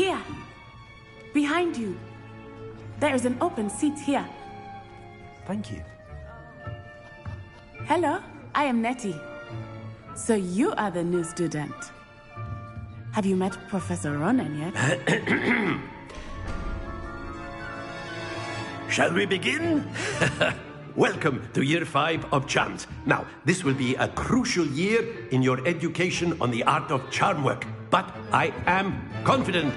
Here. Behind you. There is an open seat here. Thank you. Hello, I am Nettie. So you are the new student. Have you met Professor Ronan yet? Shall we begin? Welcome to Year 5 of Charms. Now, this will be a crucial year in your education on the art of charm work. But I am confident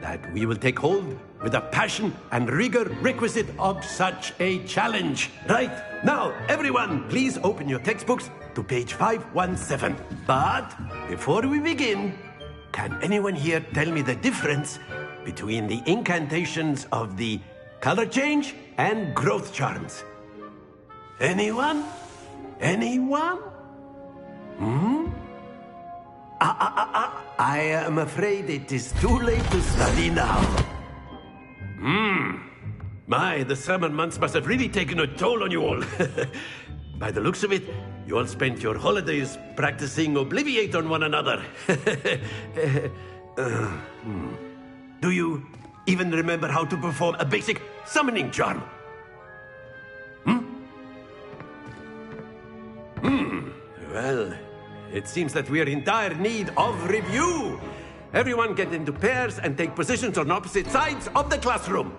that we will take hold with the passion and rigor requisite of such a challenge. Right, now, everyone, please open your textbooks to page 517. But before we begin, can anyone here tell me the difference between the incantations of the color change and growth charms? Anyone? Anyone? I am afraid it is too late to study now. My, the summer months must have really taken a toll on you all. By the looks of it, you all spent your holidays practicing Obliviate on one another. Do you even remember how to perform a basic summoning charm? Well, it seems that we are in dire need of review. Everyone get into pairs and take positions on opposite sides of the classroom.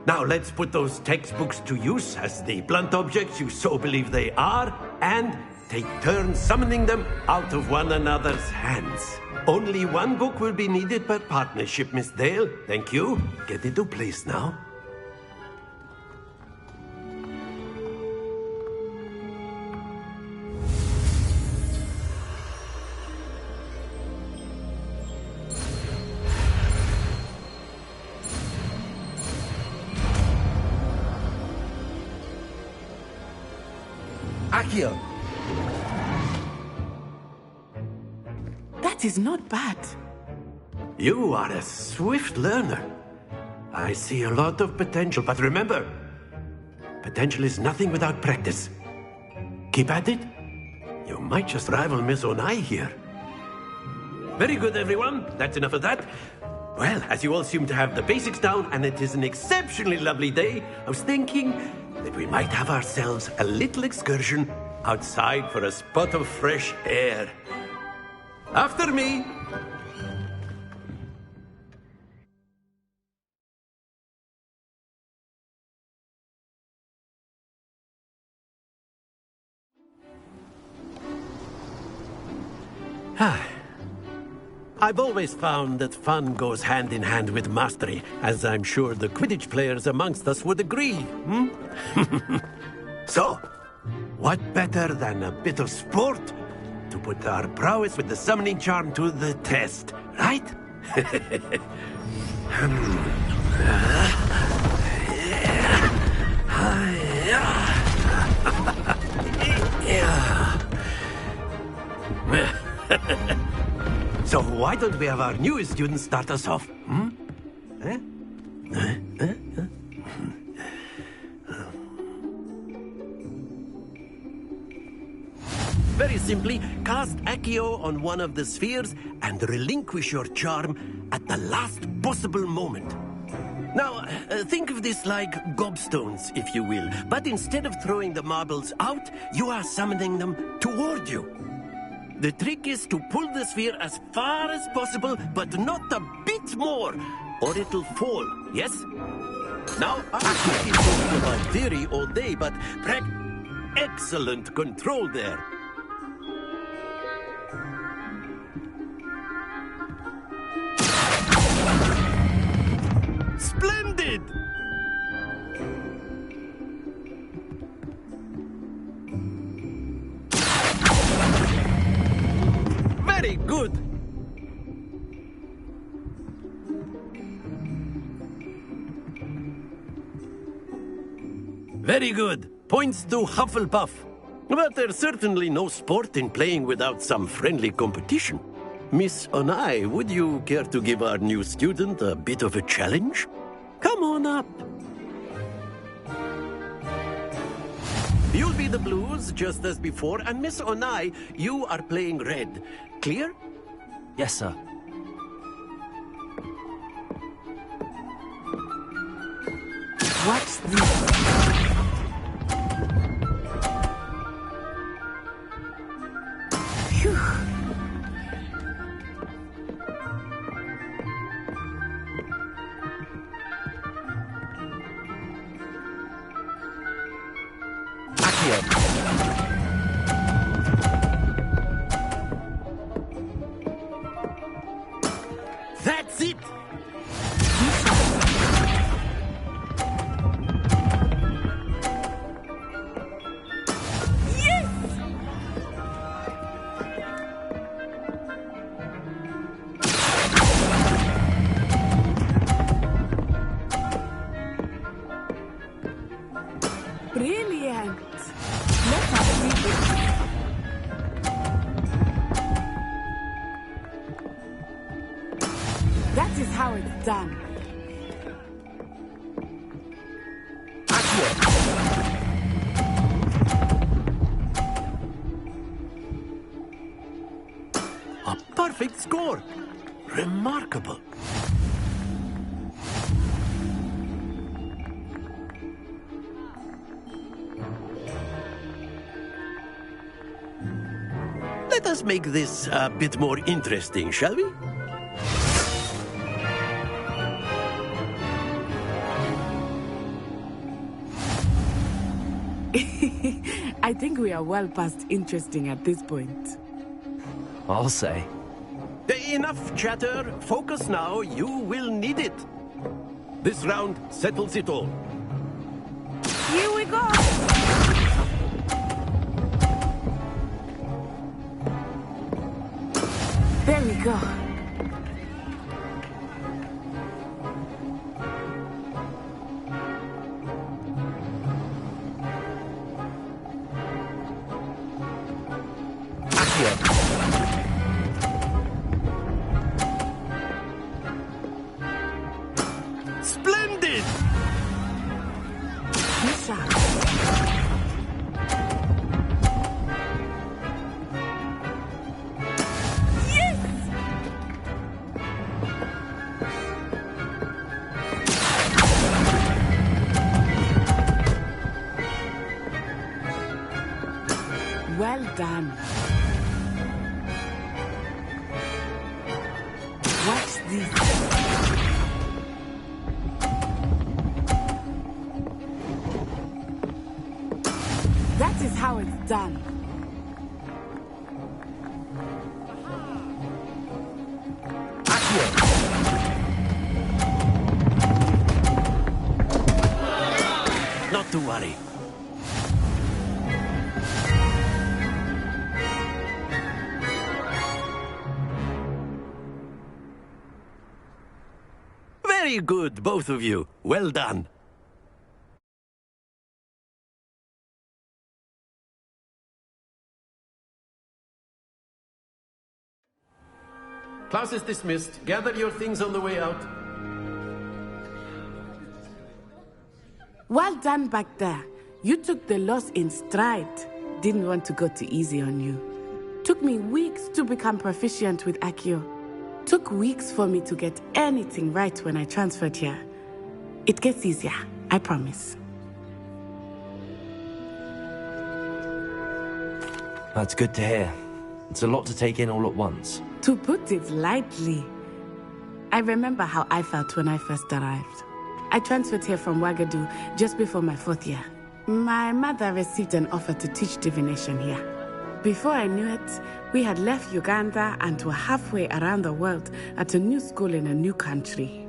Now let's put those textbooks to use as the blunt objects you so believe they are, and take turns summoning them out of one another's hands. Only one book will be needed per partnership, Miss Dale. Thank you. Get into place now. Accio! That is not bad. You are a swift learner. I see a lot of potential, but remember, potential is nothing without practice. Keep at it. You might just rival Miss Onai here. Very good, everyone. That's enough of that. Well, as you all seem to have the basics down, and it is an exceptionally lovely day, I was thinking that we might have ourselves a little excursion outside for a spot of fresh air. After me. I've always found that fun goes hand in hand with mastery, as I'm sure the Quidditch players amongst us would agree. So, what better than a bit of sport to put our prowess with the summoning charm to the test, right? So why don't we have our newest student start us off? Very simply, cast Accio on one of the spheres and relinquish your charm at the last possible moment. Now, think of this like gobstones, if you will. But instead of throwing the marbles out, you are summoning them toward you. The trick is to pull the sphere as far as possible, but not a bit more, or it'll fall, yes? Now, I could keep talking about theory all day, but excellent control there. Splendid! Very good! Very good. Points to Hufflepuff. But there's certainly no sport in playing without some friendly competition. Miss Onai, would you care to give our new student a bit of a challenge? Come on up. You'll be the blues, just as before, and Miss Onai, you are playing red. Clear? Yes, sir. Watch this. Phew. That's it! Brilliant! Let us see this. That is how it's done. A perfect score! Remarkable! Let us make this a bit more interesting, shall we? I think we are well past interesting at this point. I'll say. Enough chatter. Focus now. You will need it. This round settles it all. Here we go! There we go. Splendid! Misha. Well done. Watch this. That is how it's done. Not to worry. Very good, both of you. Well done. Class is dismissed. Gather your things on the way out. Well done back there. You took the loss in stride. Didn't want to go too easy on you. Took me weeks to become proficient with Accio. Took weeks for me to get anything right when I transferred here. It gets easier, I promise. That's good to hear. It's a lot to take in all at once. To put it lightly, I remember how I felt when I first arrived. I transferred here from Ouagadougou just before my 4th year. My mother received an offer to teach divination here. Before I knew it, we had left Uganda and were halfway around the world at a new school in a new country.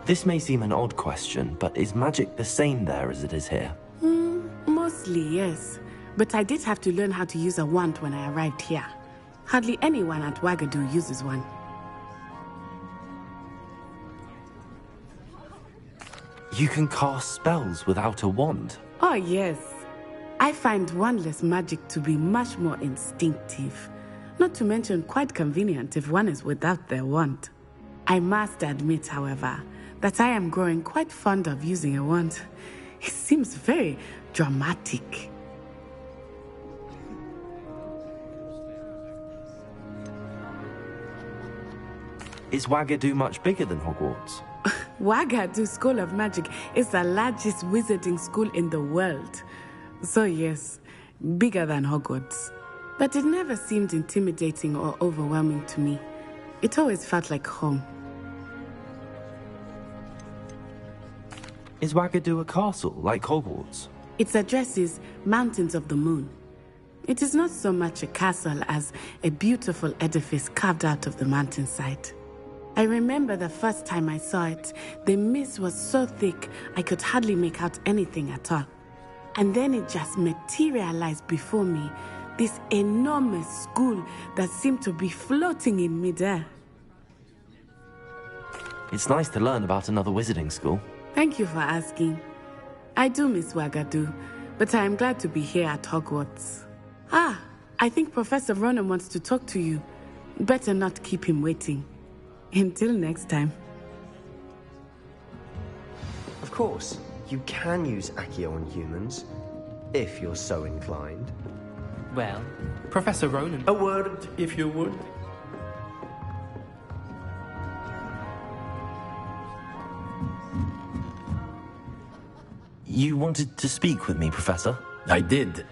This may seem an odd question, but is magic the same there as it is here? Mostly, yes. But I did have to learn how to use a wand when I arrived here. Hardly anyone at Ouagadougou uses one. You can cast spells without a wand? Oh, yes. I find wandless magic to be much more instinctive. Not to mention quite convenient if one is without their wand. I must admit, however, that I am growing quite fond of using a wand. It seems very dramatic. Is Wagadu much bigger than Hogwarts? Wagadu School of Magic is the largest wizarding school in the world. So yes, bigger than Hogwarts. But it never seemed intimidating or overwhelming to me. It always felt like home. Is Wagadu a castle, like Hogwarts? Its address is Mountains of the Moon. It is not so much a castle as a beautiful edifice carved out of the mountainside. I remember the first time I saw it, the mist was so thick I could hardly make out anything at all. And then it just materialized before me, this enormous school that seemed to be floating in midair. It's nice to learn about another wizarding school. Thank you for asking. I do miss Wagadu, but I am glad to be here at Hogwarts. Ah, I think Professor Ronan wants to talk to you. Better not keep him waiting. Until next time. Of course, you can use Accio on humans, if you're so inclined. Well, Professor Ronan... A word, if you would. You wanted to speak with me, Professor? I did.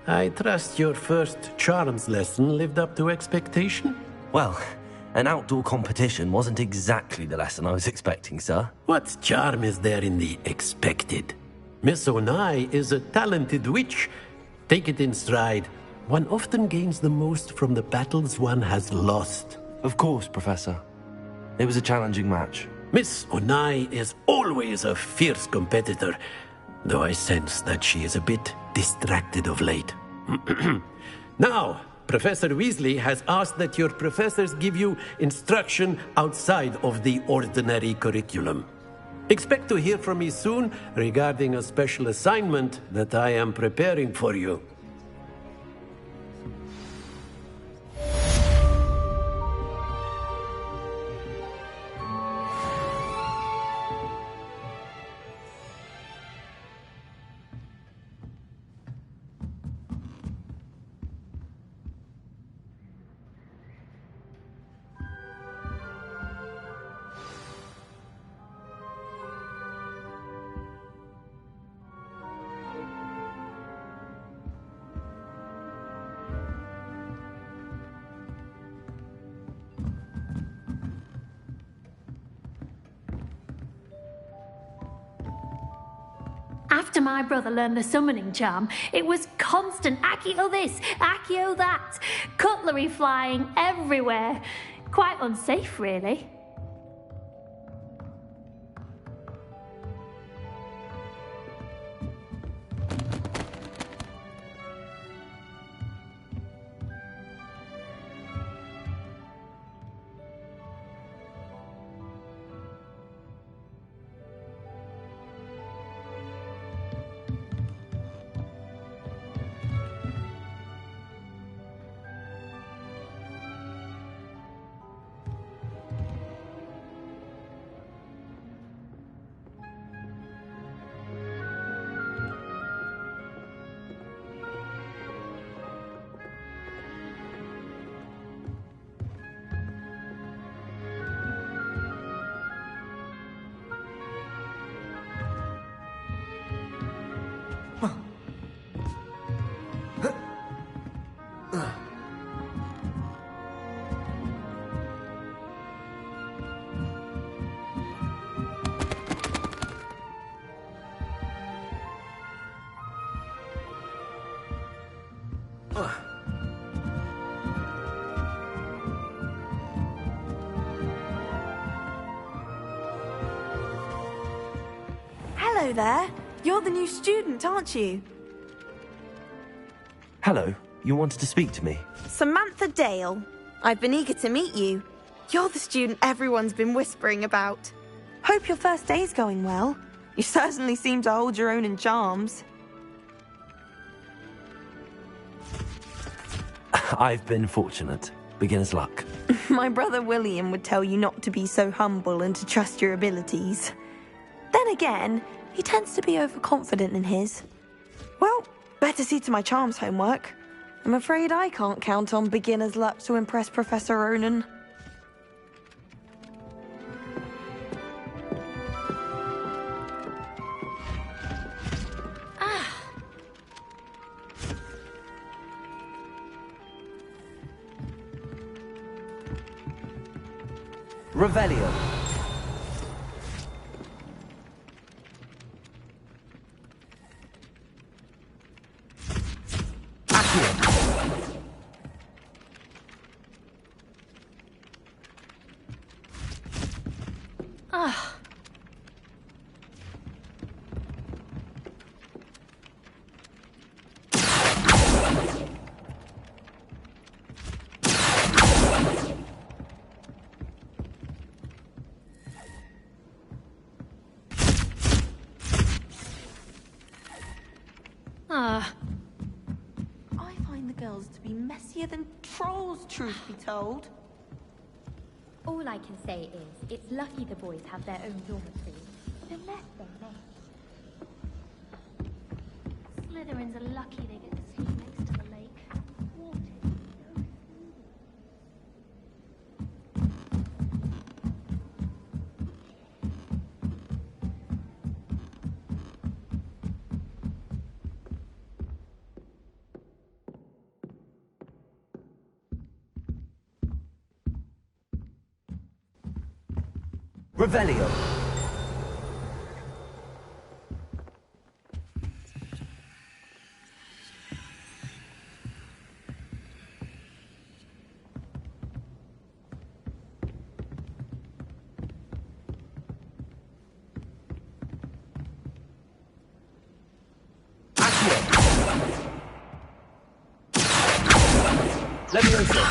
I trust your first charms lesson lived up to expectation? Well, an outdoor competition wasn't exactly the lesson I was expecting, sir. What charm is there in the expected? Miss Onai is a talented witch. Take it in stride. One often gains the most from the battles one has lost. Of course, Professor. It was a challenging match. Miss Onai is always a fierce competitor, though I sense that she is a bit distracted of late. Now, Professor Weasley has asked that your professors give you instruction outside of the ordinary curriculum. Expect to hear from me soon regarding a special assignment that I am preparing for you. After my brother learned the summoning charm, it was constant Accio this, Accio that, cutlery flying everywhere. Quite unsafe, really. Hello there. You're the new student, aren't you? Hello, you wanted to speak to me? Samantha Dale. I've been eager to meet you. You're the student everyone's been whispering about. Hope your first day's going well. You certainly seem to hold your own in charms. I've been fortunate. Beginner's luck. My brother William would tell you not to be so humble and to trust your abilities. Then again, he tends to be overconfident in his. Well, better see to my charms homework. I'm afraid I can't count on beginner's luck to impress Professor Ronan. Revelio. Ah. Ah. I find the girls to be messier than trolls, truth be told. All I can say is, it's lucky the boys have their own dormitory. Unless they may. Slytherins are lucky they get to sleep next to the lake. Water is so soothing. Revelio. Levioso.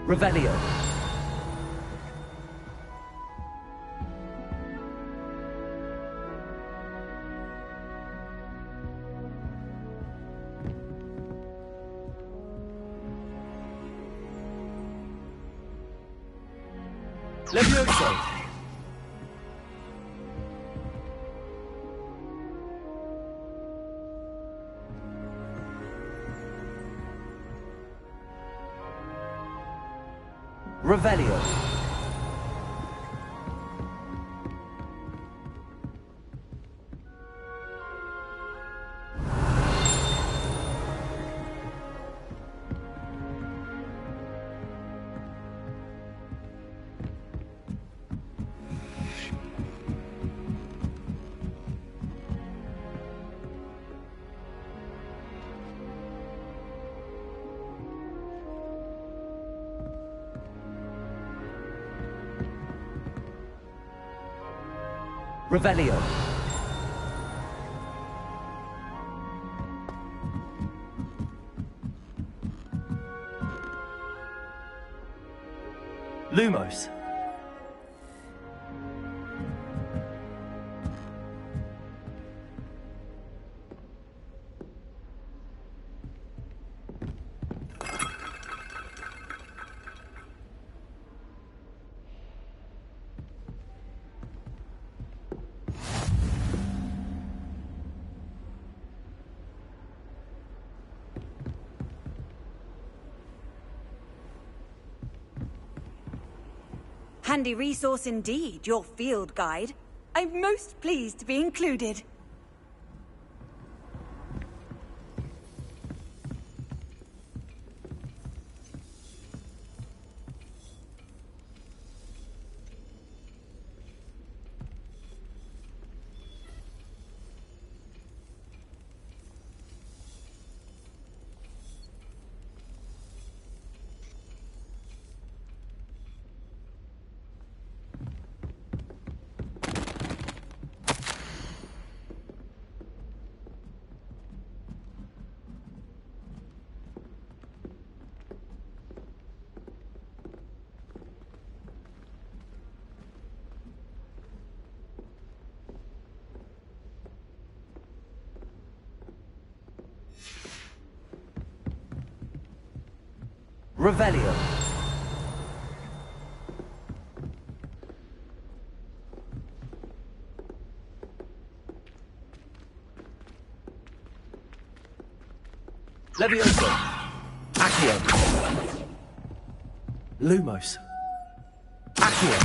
Revelio. Levioso. Revelio. Revelio. Lumos. Handy resource indeed, your field guide. I'm most pleased to be included. Revelio. Levioso. Accio. Lumos. Accio.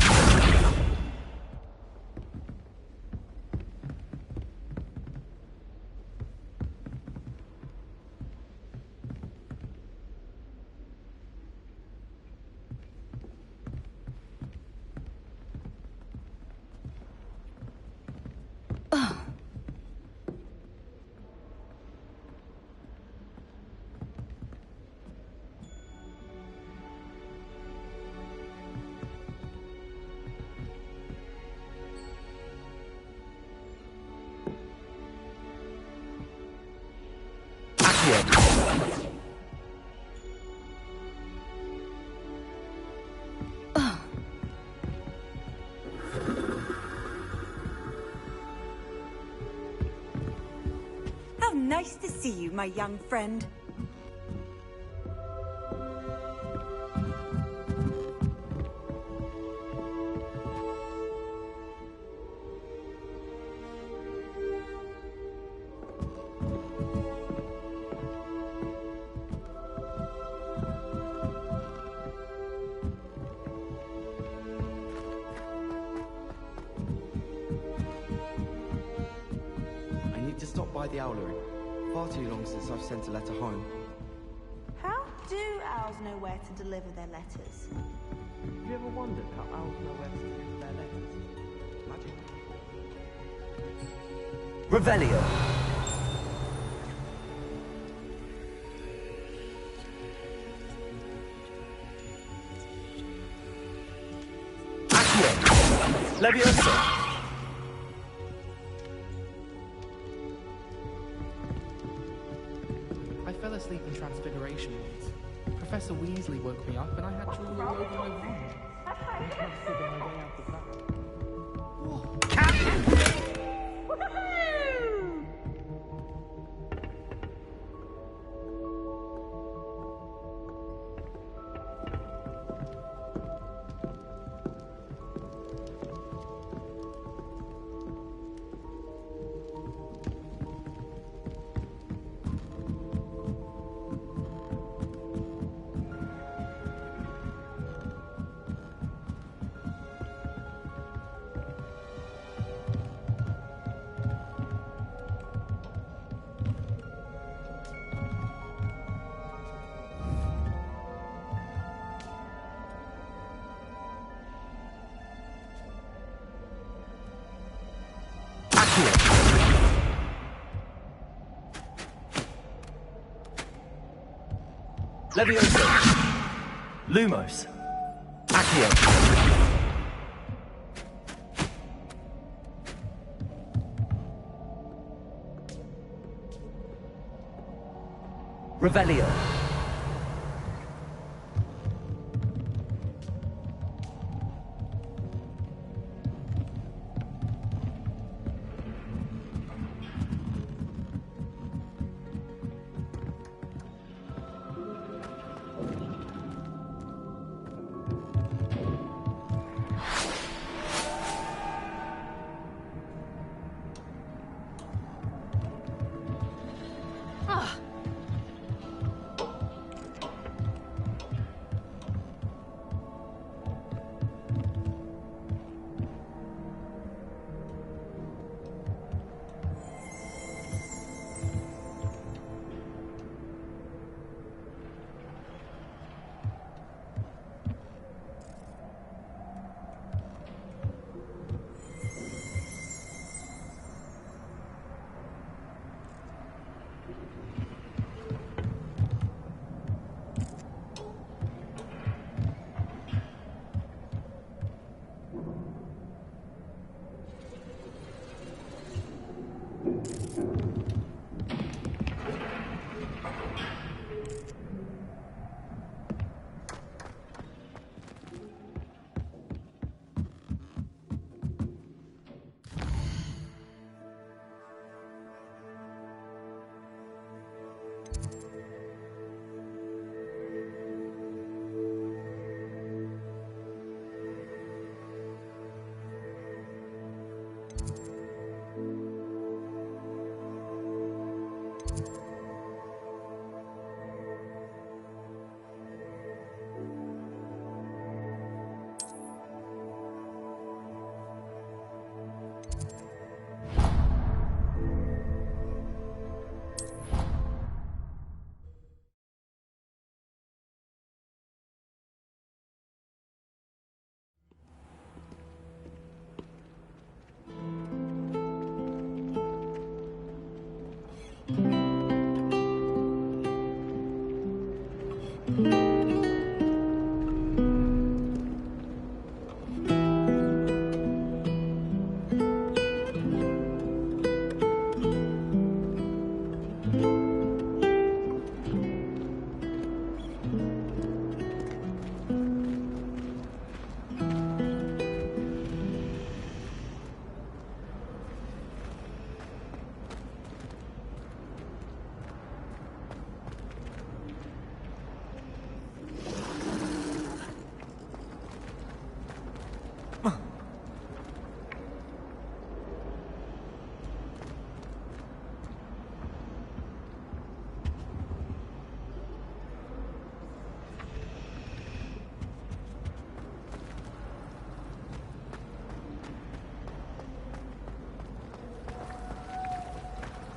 How nice to see you, my young friend. By the owlery. Far too long since I've sent a letter home. How do owls know where to deliver their letters? Have you ever wondered how owls know where to deliver their letters? Magic. Revelio. Accio. Levioso. I fell asleep in Transfiguration once. Professor Weasley woke me up and I had drool all over my room. Levioso. Lumos. Accio. Revelio.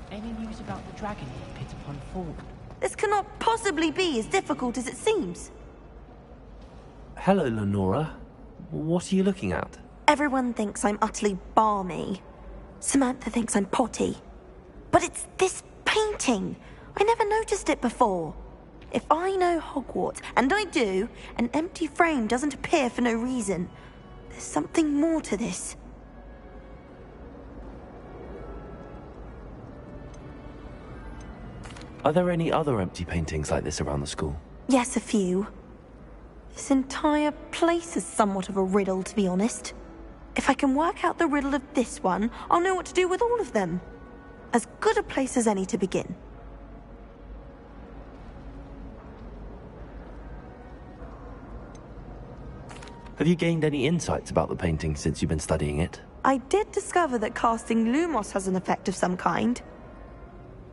Any news about the dragon you hit upon Ford? This cannot possibly be as difficult as it seems. Hello, Lenora. What are you looking at? Everyone thinks I'm utterly balmy. Samantha thinks I'm potty. But it's this painting. I never noticed it before. If I know Hogwarts, and I do, an empty frame doesn't appear for no reason. There's something more to this. Are there any other empty paintings like this around the school? Yes, a few. This entire place is somewhat of a riddle, to be honest. If I can work out the riddle of this one, I'll know what to do with all of them. As good a place as any to begin. Have you gained any insights about the painting since you've been studying it? I did discover that casting Lumos has an effect of some kind.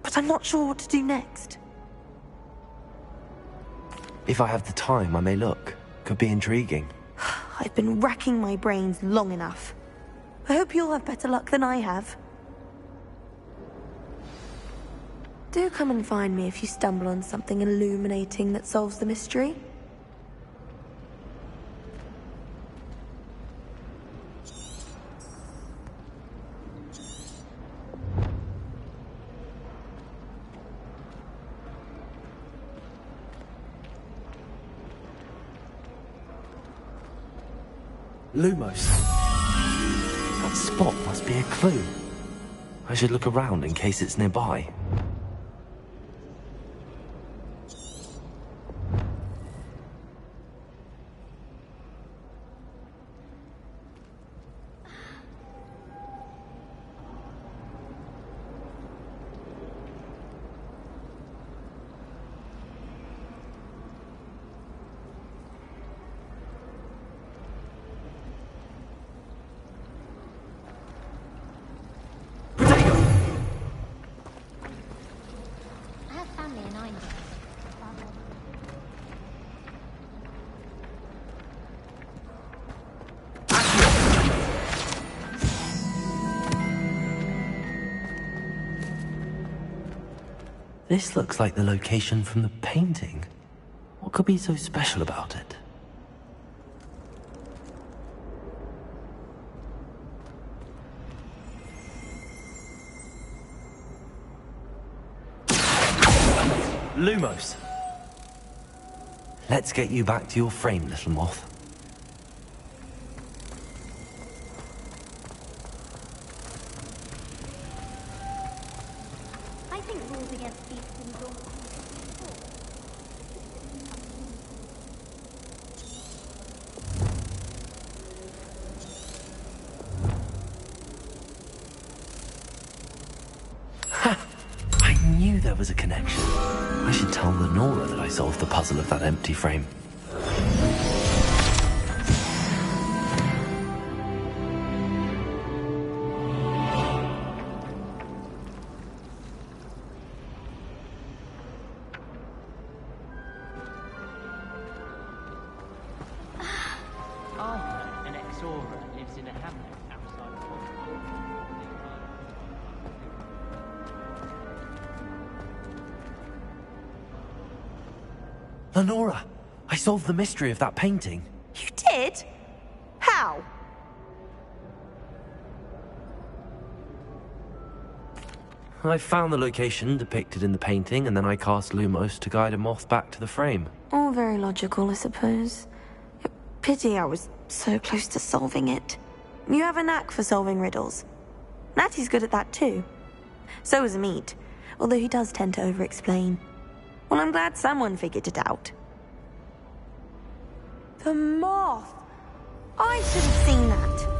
But I'm not sure what to do next. If I have the time, I may look. Could be intriguing. I've been racking my brains long enough. I hope you'll have better luck than I have. Do come and find me if you stumble on something illuminating that solves the mystery. Lumos. That spot must be a clue. I should look around in case it's nearby. This looks like the location from the painting. What could be so special about it? Lumos! Let's get you back to your frame, little moth. I think rules against beasts and dogs. Ha! I knew there was a connection. I should tell Lenora that I solved the puzzle of that empty frame. Arthur, an ex-Aura, lives in a hamlet outside of Hogwarts. Lenora! I solved the mystery of that painting. You did? How? I found the location depicted in the painting, and then I cast Lumos to guide a moth back to the frame. All very logical, I suppose. Pity I was so close to solving it. You have a knack for solving riddles. Natty's good at that too. So is Amit, although he does tend to over-explain. Well, I'm glad someone figured it out. The moth! I should have seen that.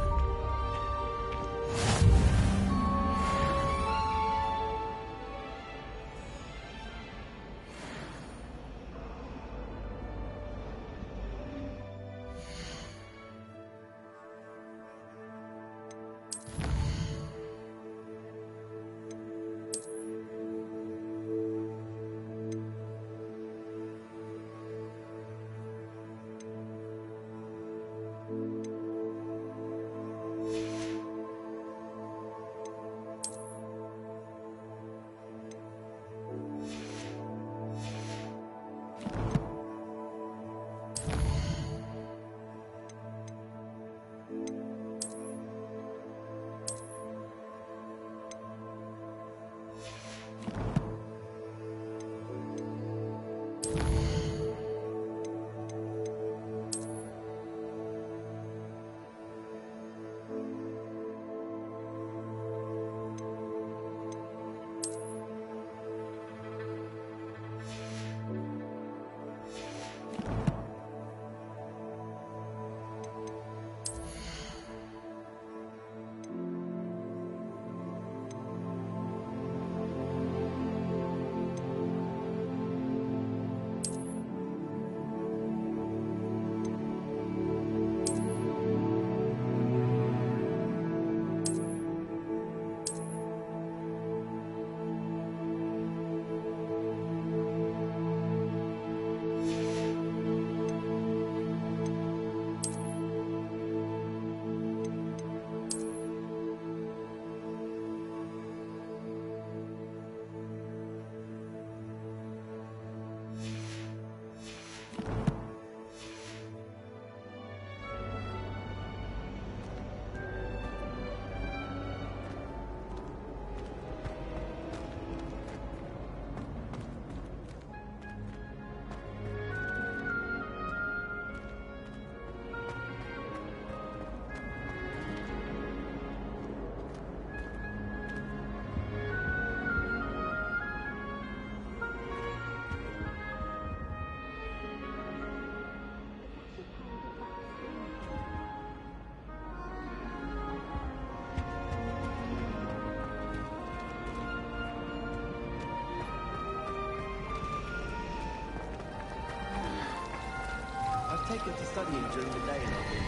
take them to studying during the day in our room.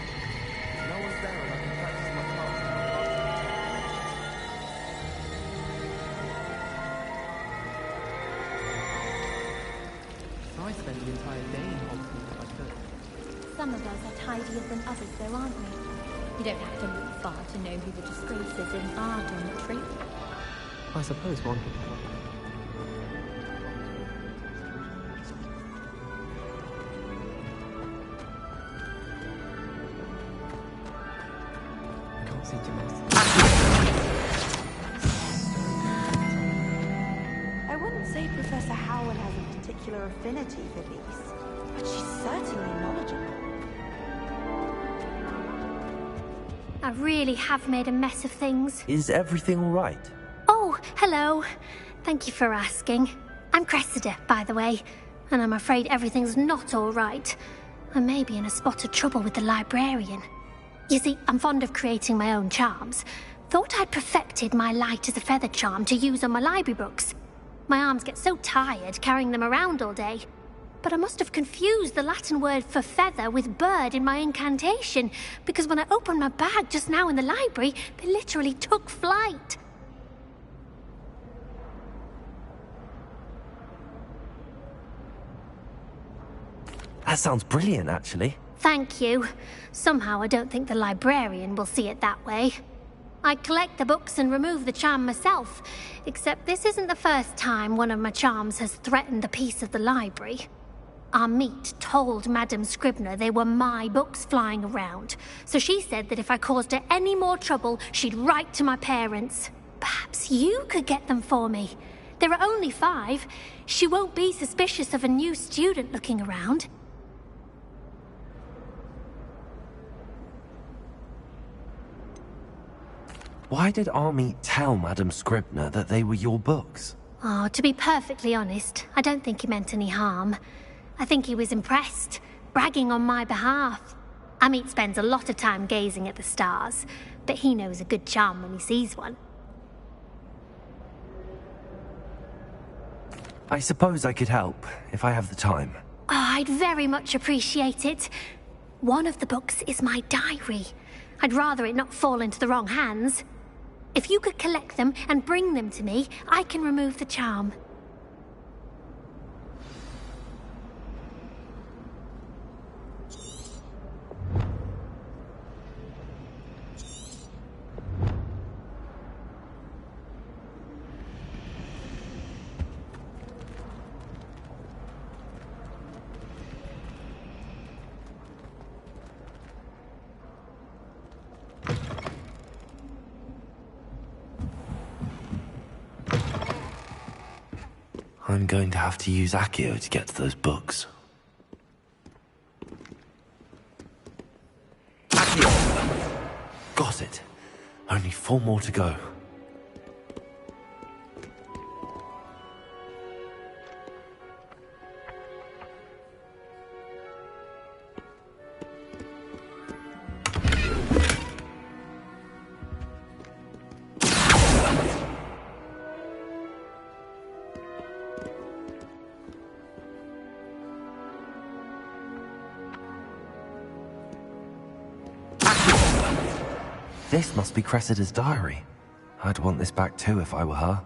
No one's there and I can practice my cards and my So I spend the entire day in Hogwarts if I could. Some of us are tidier than others, though, aren't we? You don't have to look far to know who the disgraces in our dormitory. I suppose one could help. I can't seem to miss. I wouldn't say Professor Howard has a particular affinity for these, but she's certainly knowledgeable. I really have made a mess of things. Is everything all right? Oh, hello. Thank you for asking. I'm Cressida, by the way, and I'm afraid everything's not all right. I may be in a spot of trouble with the librarian. You see, I'm fond of creating my own charms. Thought I'd perfected my light as a feather charm to use on my library books. My arms get so tired carrying them around all day. But I must have confused the Latin word for feather with bird in my incantation, because when I opened my bag just now in the library, they literally took flight. That sounds brilliant, actually. Thank you. Somehow I don't think the librarian will see it that way. I collect the books and remove the charm myself, except this isn't the first time one of my charms has threatened the peace of the library. Our meet told Madame Scribner they were my books flying around, so she said that if I caused her any more trouble, she'd write to my parents. Perhaps you could get them for me. There are only 5. She won't be suspicious of a new student looking around. Why did Army tell Madame Scribner that they were your books? Oh, to be perfectly honest, I don't think he meant any harm. I think he was impressed, bragging on my behalf. Amit spends a lot of time gazing at the stars, but he knows a good charm when he sees one. I suppose I could help, if I have the time. Oh, I'd very much appreciate it. One of the books is my diary. I'd rather it not fall into the wrong hands. If you could collect them and bring them to me, I can remove the charm. I'm going to have to use Accio to get to those books. Accio! Got it. Only 4 more to go. This must be Cressida's diary. I'd want this back too if I were her.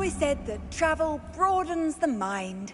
always said that travel broadens the mind.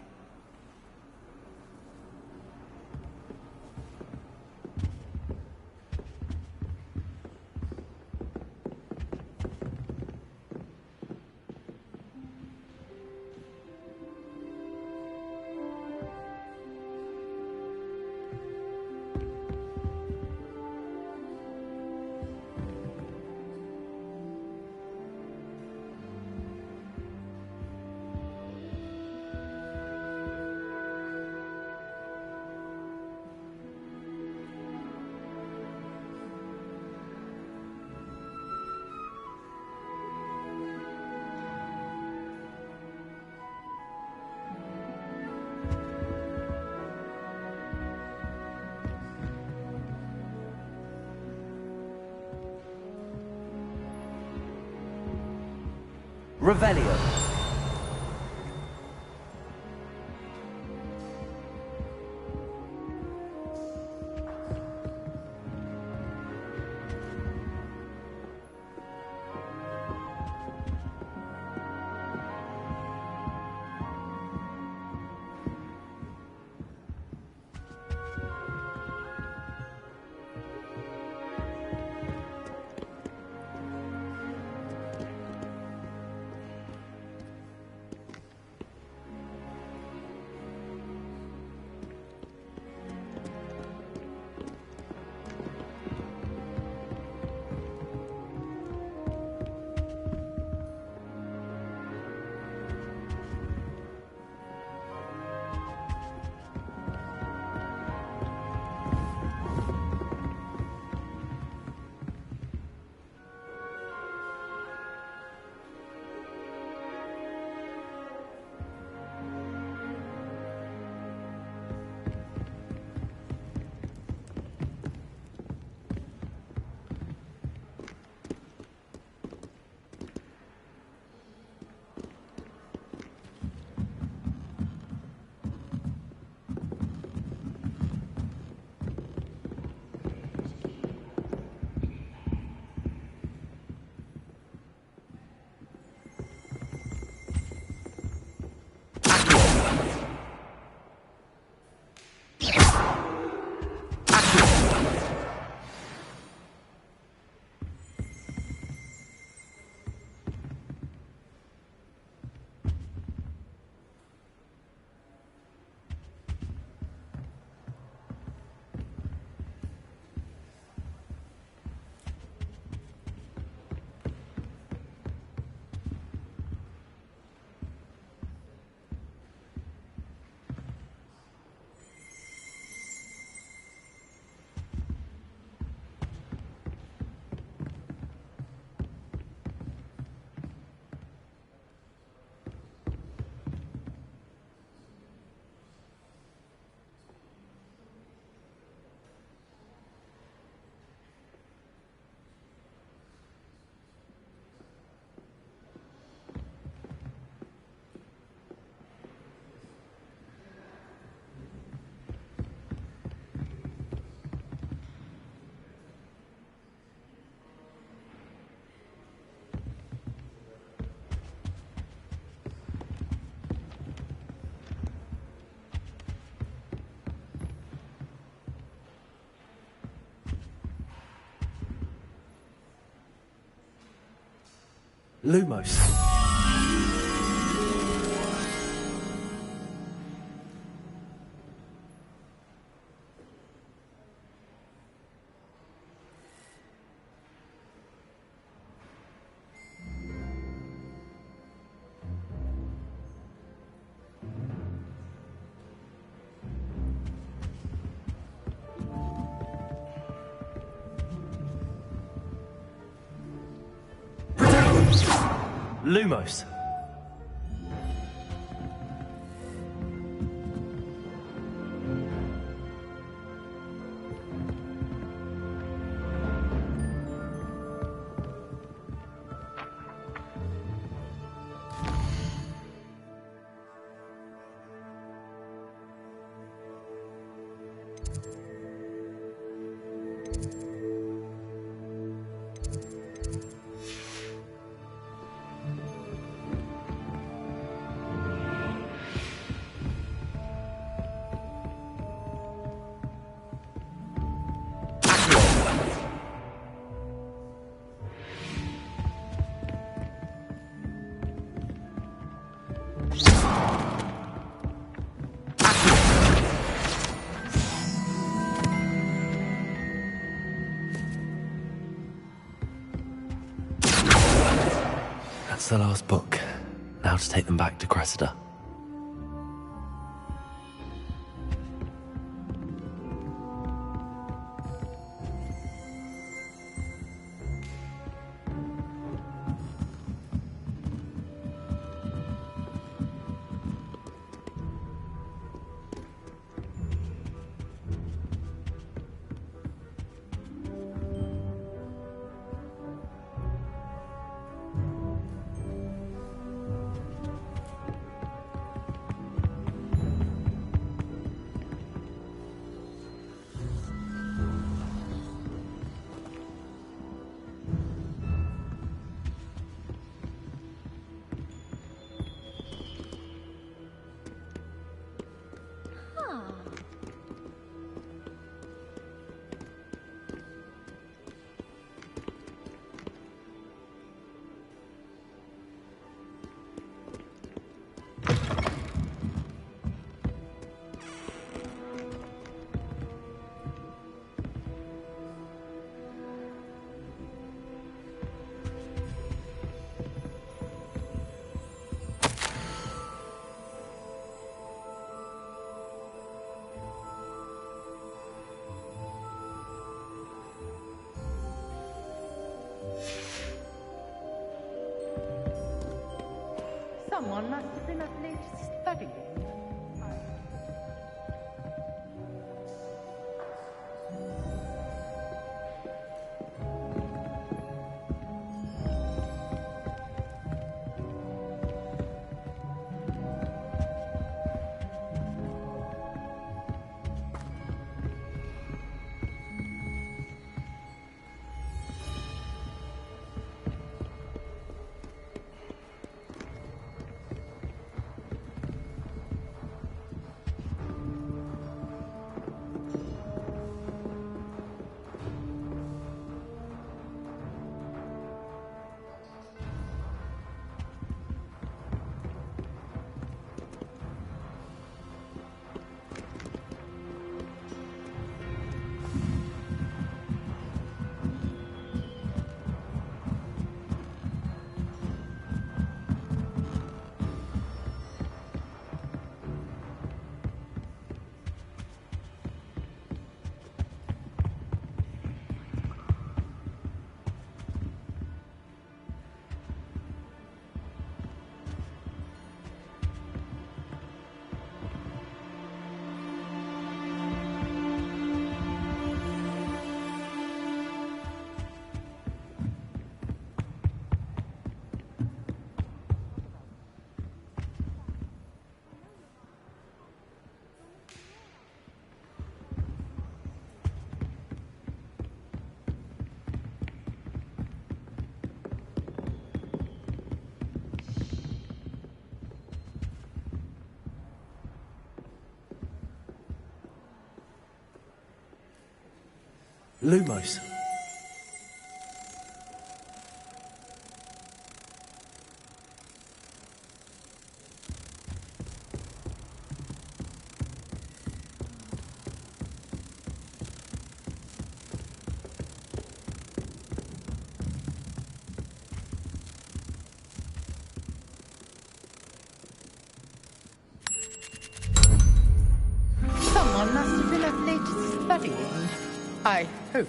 Revelio. Lumos. Lumos. That's the last book. Now to take them back to Cressida. Someone must have been up late studying. Lumos. Someone must have been up late studying. I hope.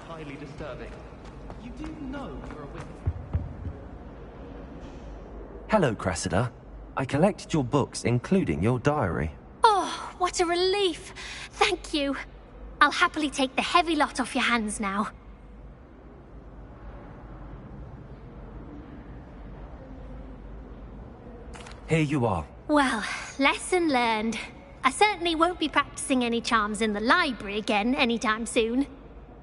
Highly disturbing. You do know you're a witness. Hello, Cressida. I collected your books, including your diary. Oh, what a relief. Thank you. I'll happily take the heavy lot off your hands now. Here you are. Well, lesson learned. I certainly won't be practicing any charms in the library again anytime soon.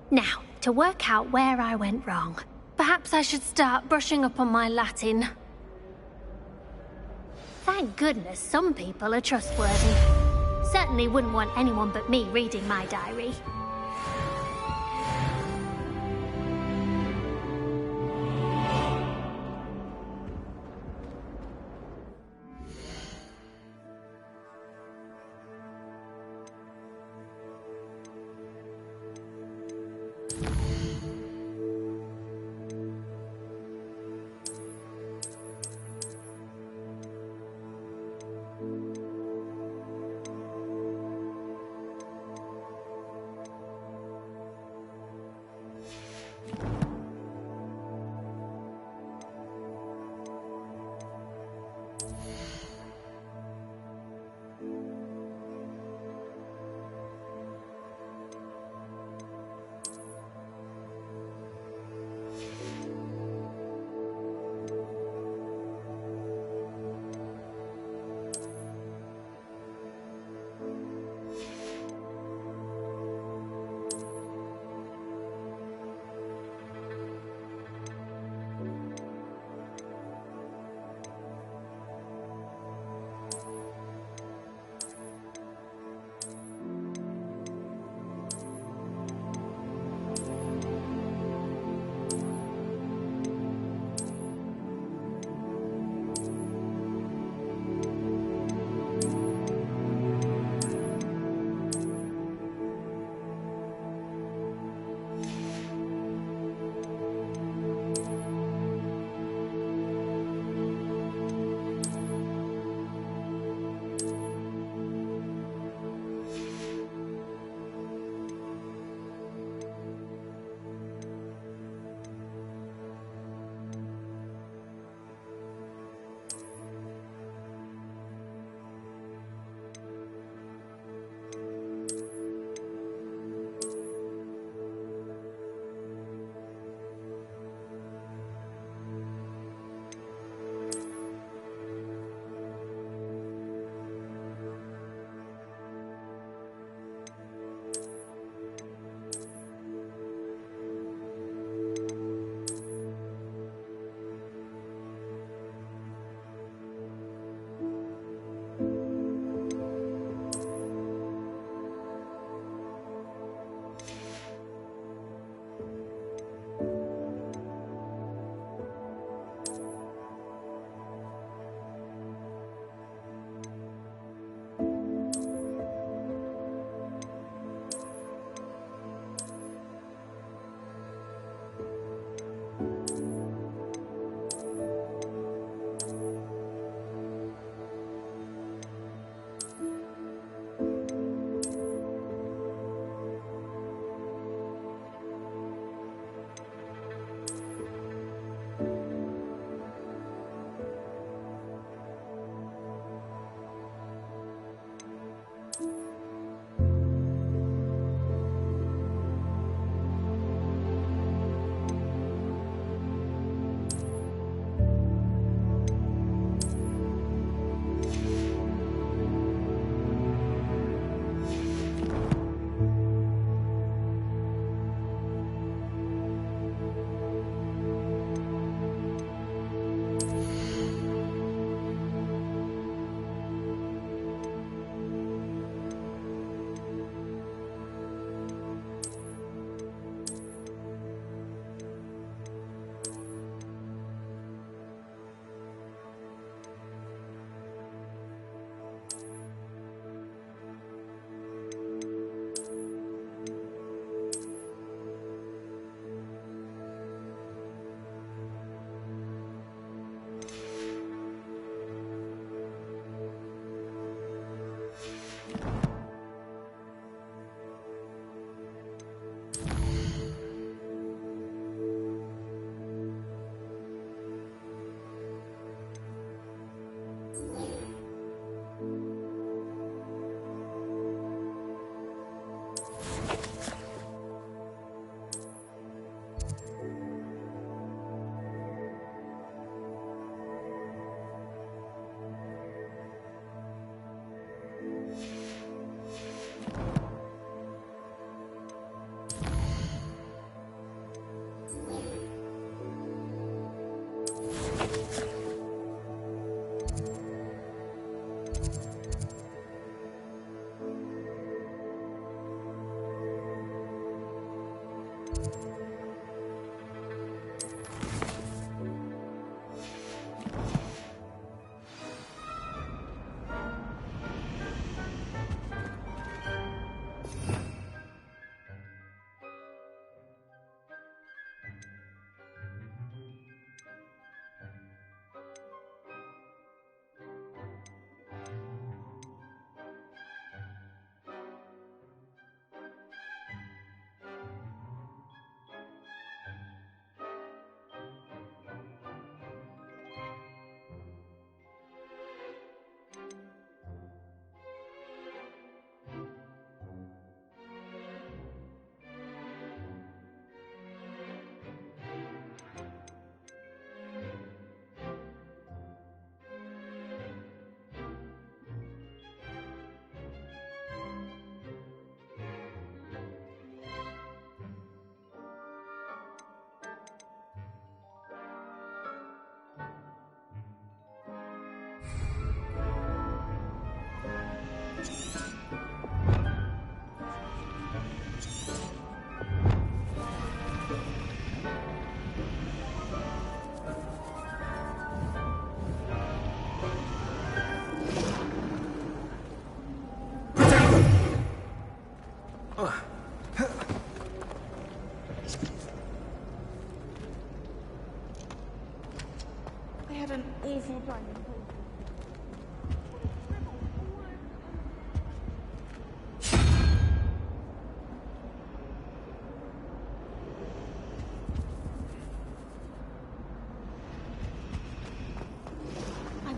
Now, to work out where I went wrong. Perhaps I should start brushing up on my Latin. Thank goodness some people are trustworthy. Certainly wouldn't want anyone but me reading my diary.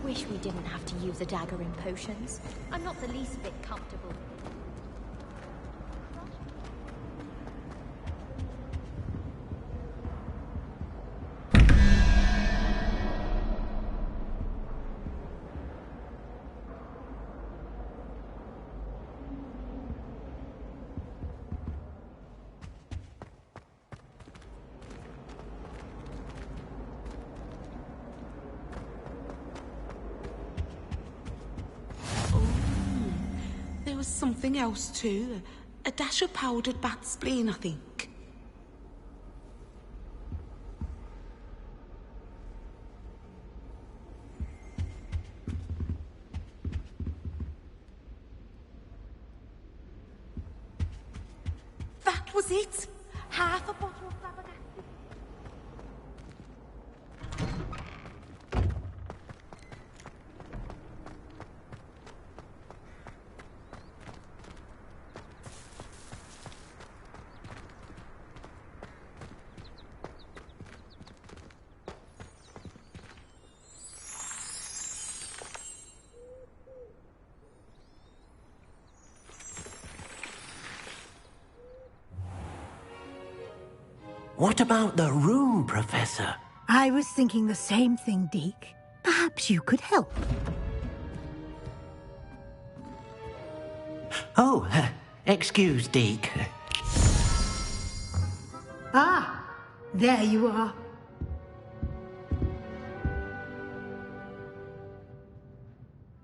wish we didn't have to use a dagger in potions. I'm not the least bit comfortable. There was something else too. A dash of powdered bat spleen, I think. That was it! Half a bottle of flabbergasted. What about the room, Professor? I was thinking the same thing, Deke. Perhaps you could help. Oh, excuse, Deke. Ah, there you are.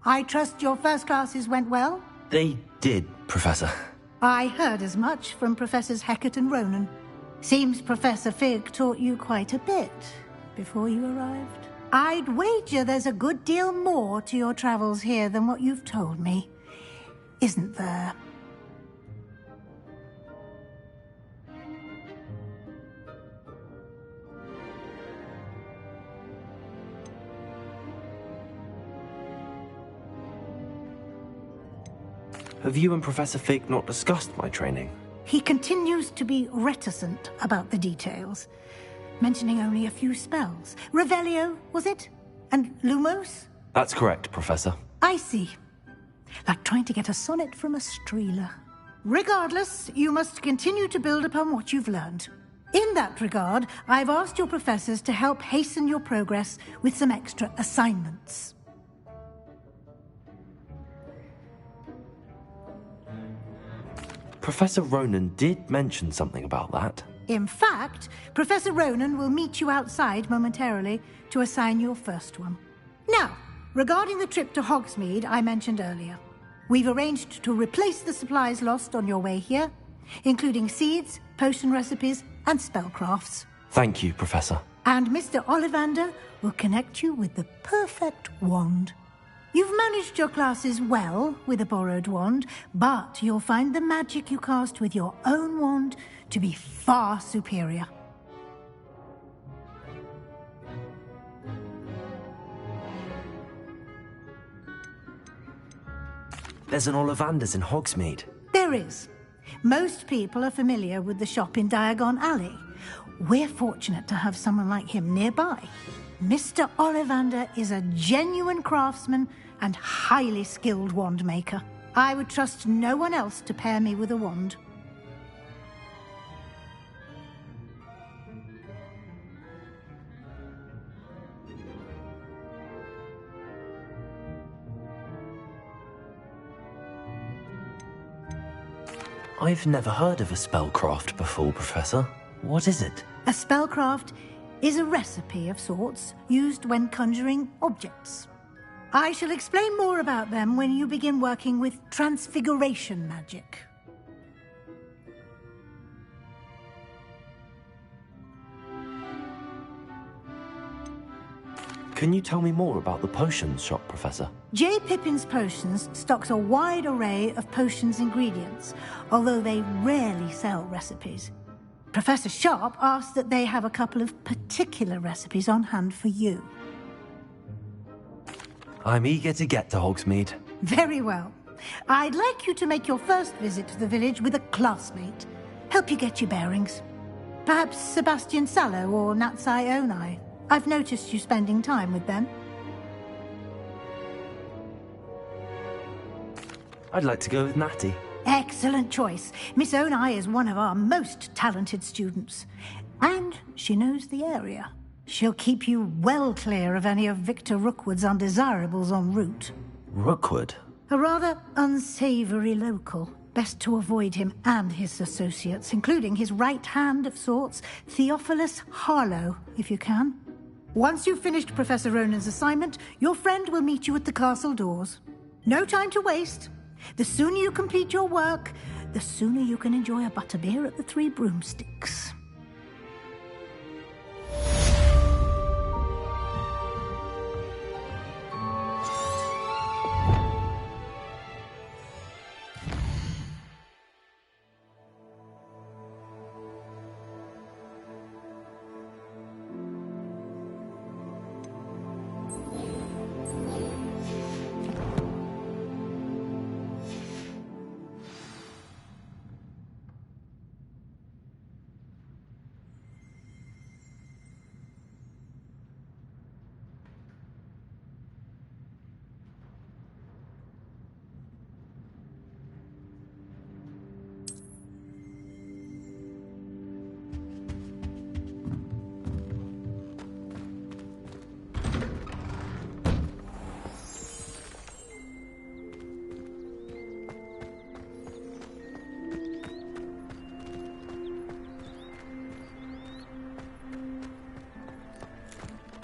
I trust your first classes went well? They did, Professor. I heard as much from Professors Hecat and Ronan. Seems Professor Fig taught you quite a bit before you arrived. I'd wager there's a good deal more to your travels here than what you've told me. Isn't there? Have you and Professor Fig not discussed my training? He continues to be reticent about the details, mentioning only a few spells. Revelio, was it? And Lumos? That's correct, Professor. I see. Like trying to get a sonnet from a streeler. Regardless, you must continue to build upon what you've learned. In that regard, I've asked your professors to help hasten your progress with some extra assignments. Professor Ronan did mention something about that. In fact, Professor Ronan will meet you outside momentarily to assign your first one. Now, regarding the trip to Hogsmeade I mentioned earlier, we've arranged to replace the supplies lost on your way here, including seeds, potion recipes, and spellcrafts. Thank you, Professor. And Mr. Ollivander will connect you with the perfect wand. You've managed your classes well with a borrowed wand, but you'll find the magic you cast with your own wand to be far superior. There's an Ollivander's in Hogsmeade. There is. Most people are familiar with the shop in Diagon Alley. We're fortunate to have someone like him nearby. Mr. Ollivander is a genuine craftsman and highly skilled wand maker. I would trust no one else to pair me with a wand. I've never heard of a spellcraft before, Professor. What is it? A spellcraft is a recipe of sorts used when conjuring objects. I shall explain more about them when you begin working with transfiguration magic. Can you tell me more about the potions shop, Professor? J. Pippin's Potions stocks a wide array of potions ingredients, although they rarely sell recipes. Professor Sharp asked that they have a couple of particular recipes on hand for you. I'm eager to get to Hogsmeade. Very well. I'd like you to make your first visit to the village with a classmate. Help you get your bearings. Perhaps Sebastian Sallow or Natsai Onai. I've noticed you spending time with them. I'd like to go with Natty. Excellent choice. Miss Onai is one of our most talented students. And she knows the area. She'll keep you well clear of any of Victor Rookwood's undesirables en route. Rookwood? A rather unsavory local. Best to avoid him and his associates, including his right hand of sorts, Theophilus Harlow, if you can. Once you've finished Professor Ronan's assignment, your friend will meet you at the castle doors. No time to waste. The sooner you complete your work, the sooner you can enjoy a butterbeer at the Three Broomsticks.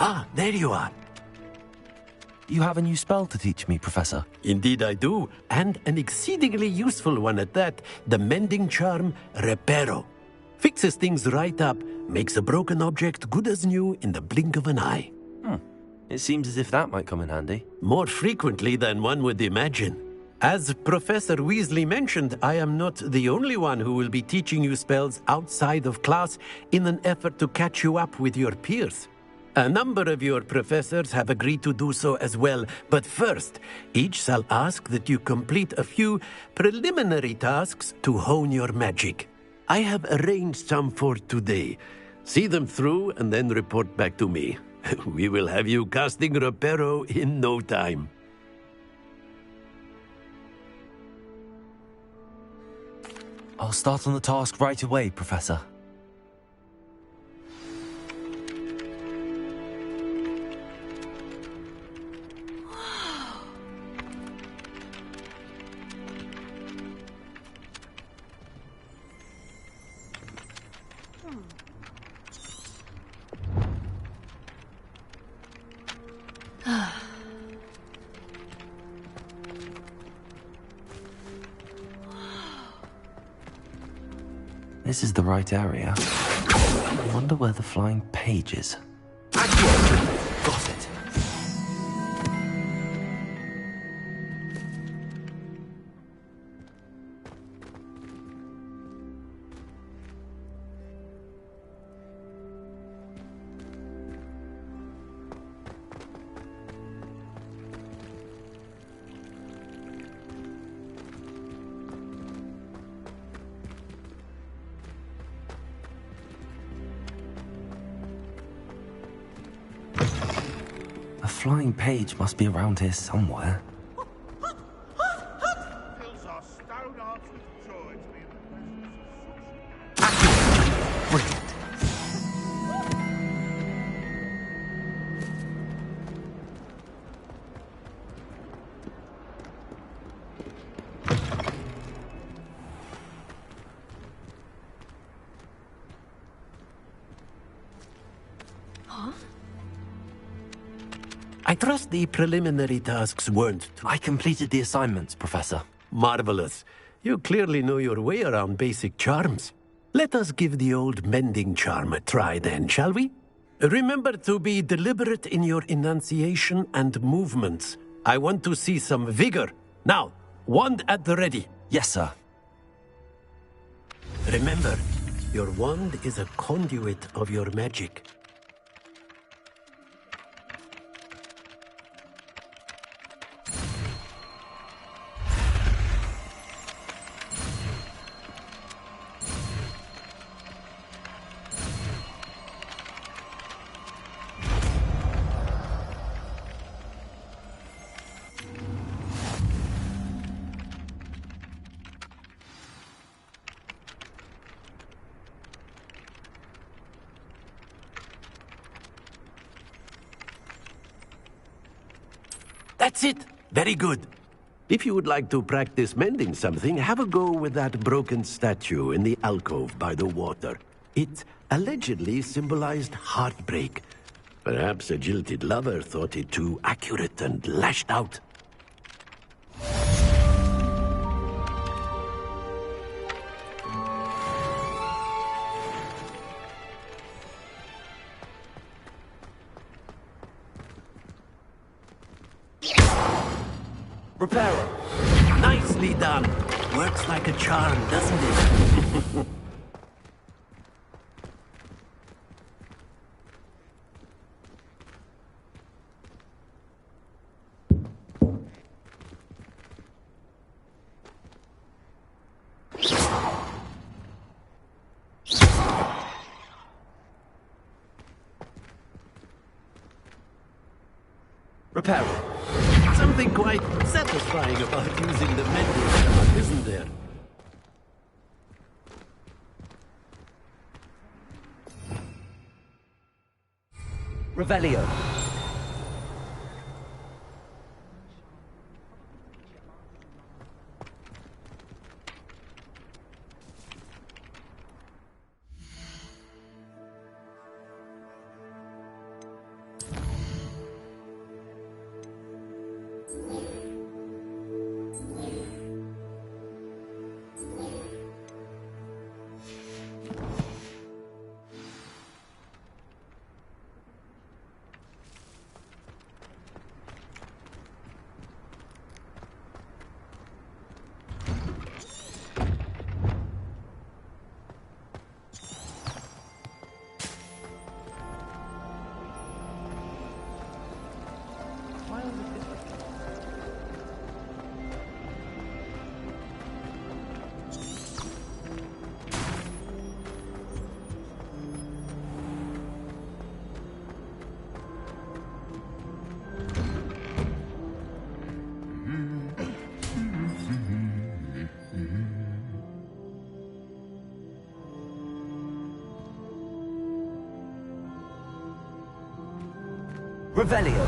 Ah, there you are. You have a new spell to teach me, Professor. Indeed I do, and an exceedingly useful one at that. The mending charm, Reparo. Fixes things right up, makes a broken object good as new in the blink of an eye. It seems as if that might come in handy. More frequently than one would imagine. As Professor Weasley mentioned, I am not the only one who will be teaching you spells outside of class in an effort to catch you up with your peers. A number of your professors have agreed to do so as well, but first, each shall ask that you complete a few preliminary tasks to hone your magic. I have arranged some for today. See them through and then report back to me. We will have you casting Reparo in no time. I'll start on the task right away, Professor. This is the right area. I wonder where the flying page is. Got it. The flying page must be around here somewhere. Brilliant. I trust the preliminary tasks weren't I completed the assignments, Professor. marvelous. You clearly know your way around basic charms. Let us give the old mending charm a try then, shall we? Remember to be deliberate in your enunciation and movements. I want to see some vigor. Now, wand at the ready. Yes, sir. Remember, your wand is a conduit of your magic. That's it. Very good. If you would like to practice mending something, have a go with that broken statue in the alcove by the water. It allegedly symbolized heartbreak. Perhaps a jilted lover thought it too accurate and lashed out. Repairer! Nicely done. Works like a charm, doesn't it? Repairer! Something quite satisfying about using the mending stuff, isn't there? Revelio! Revelio!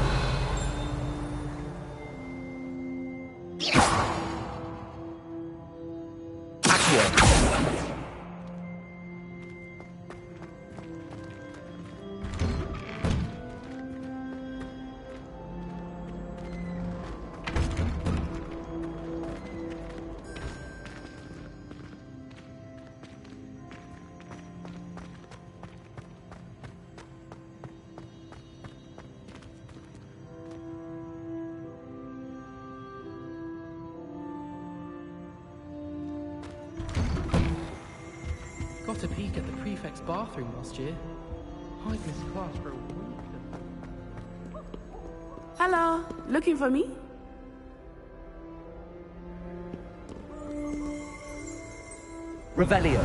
Got a peek at the prefect's bathroom last year. Hide this class for a week. Hello, looking for me? Revelio!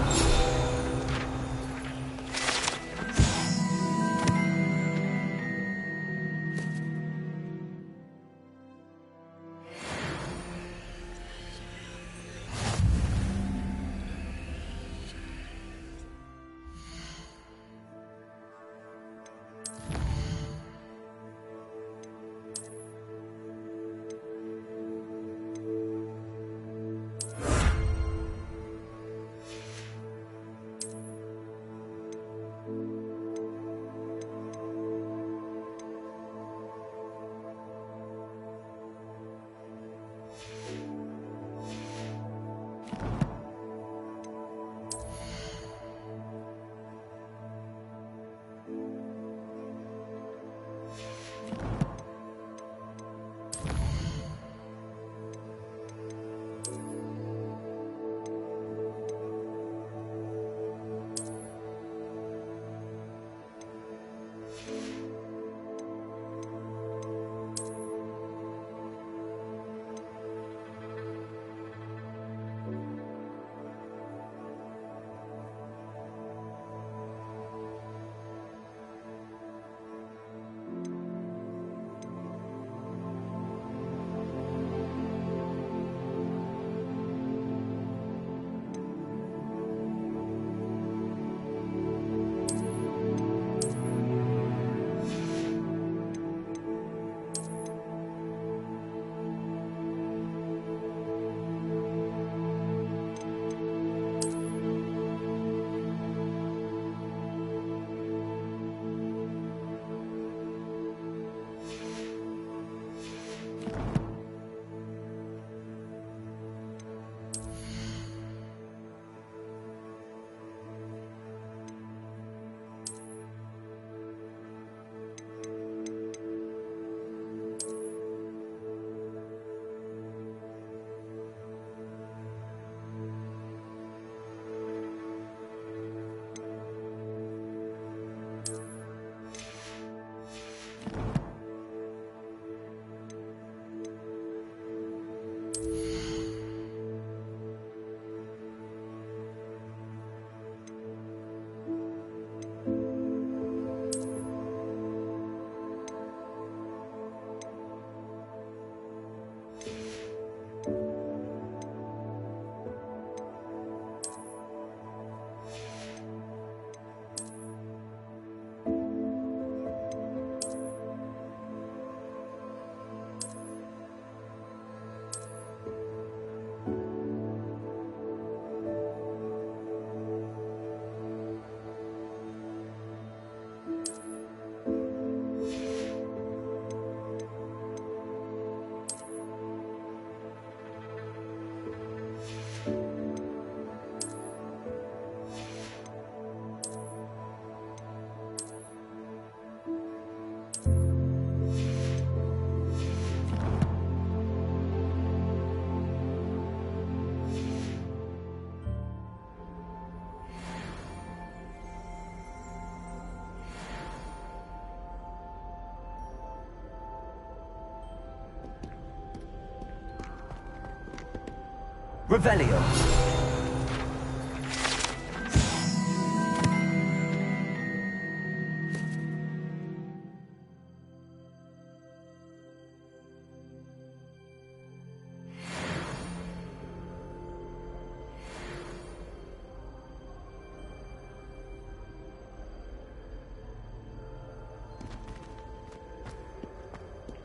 Revelio.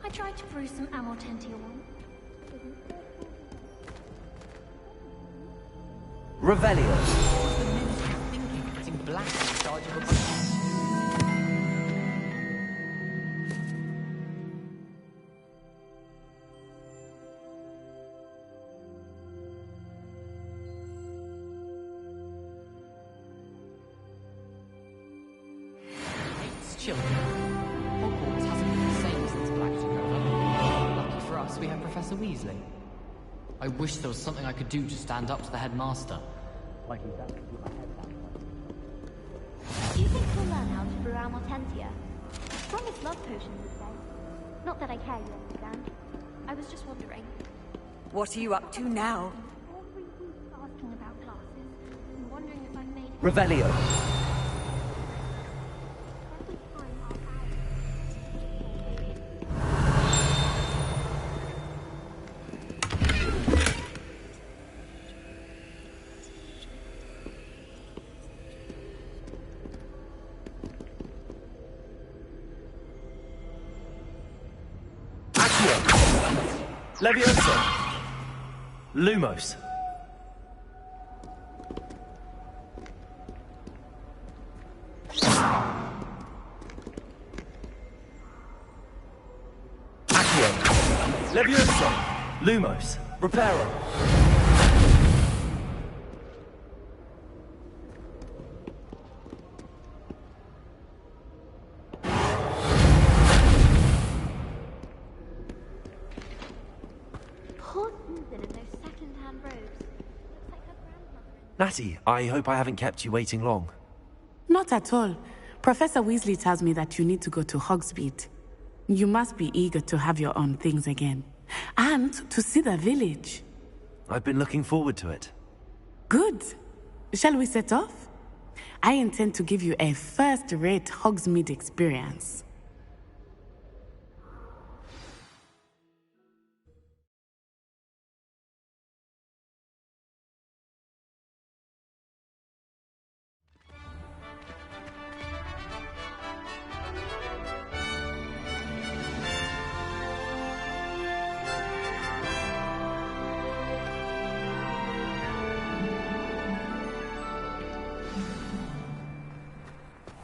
I tried to brew some Amortentia once. Revelio. What's the ministry thinking, putting Black in charge of a bunch of... Hates children. Hogwarts hasn't been the same since Black took over. Lucky for us, we have Professor Weasley. I wish there was something I could do to stand up to the headmaster. Like he's done to keep my head down. Do you think we'll learn how to brew Amortentia? Strongest love potion would say. Not that I care, you understand. I was just wondering. What are you up to now? Every week asking about classes and wondering if I've made Revelio. every time I'll Leviosa! Lumos! Accio! Leviosa! Lumos! Reparo! Poor Susan in those second-hand robes. Looks like her grandmother. Natty, I hope I haven't kept you waiting long. Not at all. Professor Weasley tells me that you need to go to Hogsmeade. You must be eager to have your own things again. And to see the village. I've been looking forward to it. Good. Shall we set off? I intend to give you a first-rate Hogsmeade experience.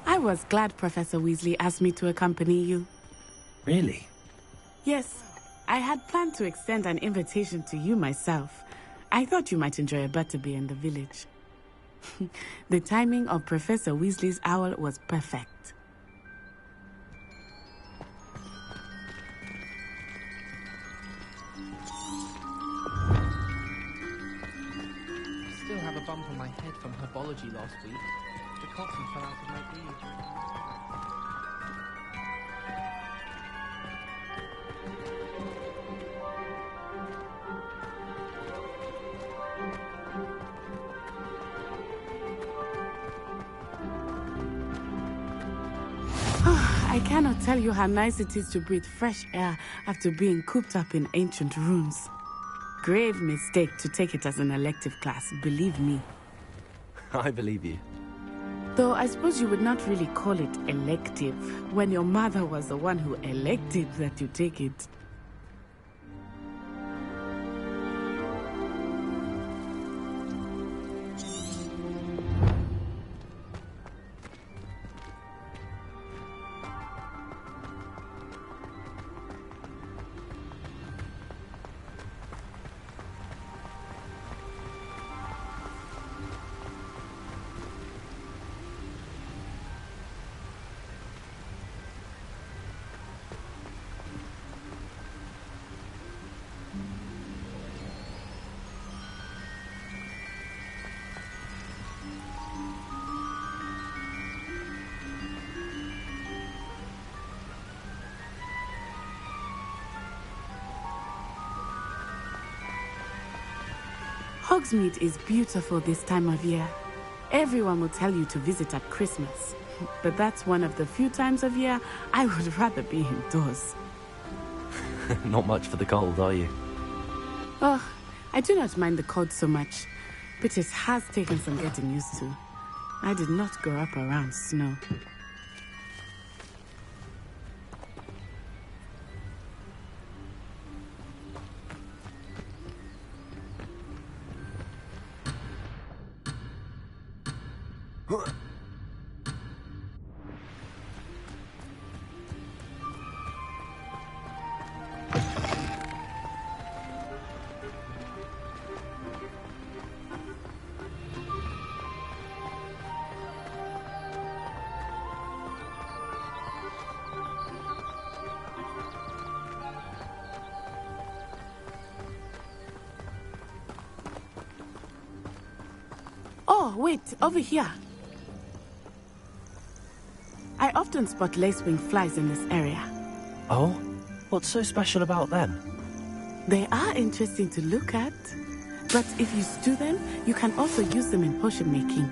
I was glad Professor Weasley asked me to accompany you. Really? Yes, I had planned to extend an invitation to you myself. I thought you might enjoy a butterbeer in the village. The timing of Professor Weasley's owl was perfect. I still have a bump on my head from herbology last week. The cotton fell out of my beard. I cannot tell you how nice it is to breathe fresh air after being cooped up in ancient rooms. Grave mistake to take it as an elective class, believe me. I believe you. Though I suppose you would not really call it elective when your mother was the one who elected that you take it. Hogsmeade is beautiful this time of year. Everyone will tell you to visit at Christmas. But that's one of the few times of year I would rather be indoors. Not much for the cold, are you? Oh, I do not mind the cold so much, but it has taken some getting used to. I did not grow up around snow. Oh, wait, over here. I often spot lacewing flies in this area. Oh? What's so special about them? They are interesting to look at, but if you stew them, you can also use them in potion making.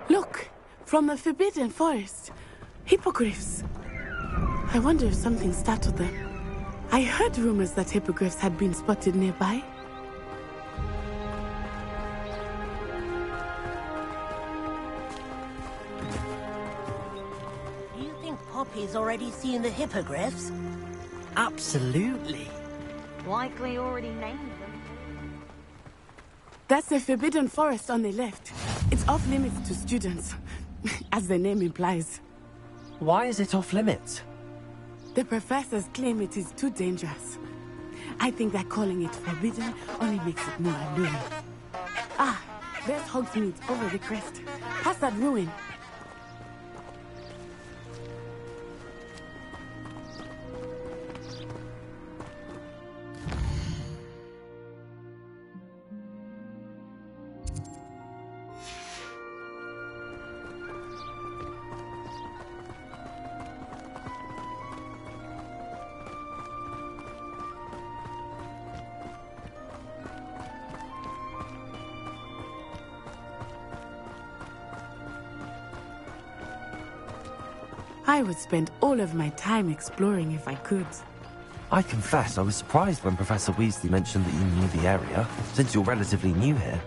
Look, from the Forbidden Forest. Hippogriffs. I wonder if something startled them. I heard rumors that hippogriffs had been spotted nearby. Do you think Poppy's already seen the hippogriffs? Absolutely. Likely already named them. That's the Forbidden Forest on the left. It's off limits to students, as the name implies. Why is it off limits? The professors claim it is too dangerous. I think that calling it forbidden only makes it more alluring. Ah, there's Hogsmeade over the crest. Past that ruin. I would spend all of my time exploring if I could. I confess I was surprised when Professor Weasley mentioned that you knew the area, since you're relatively new here.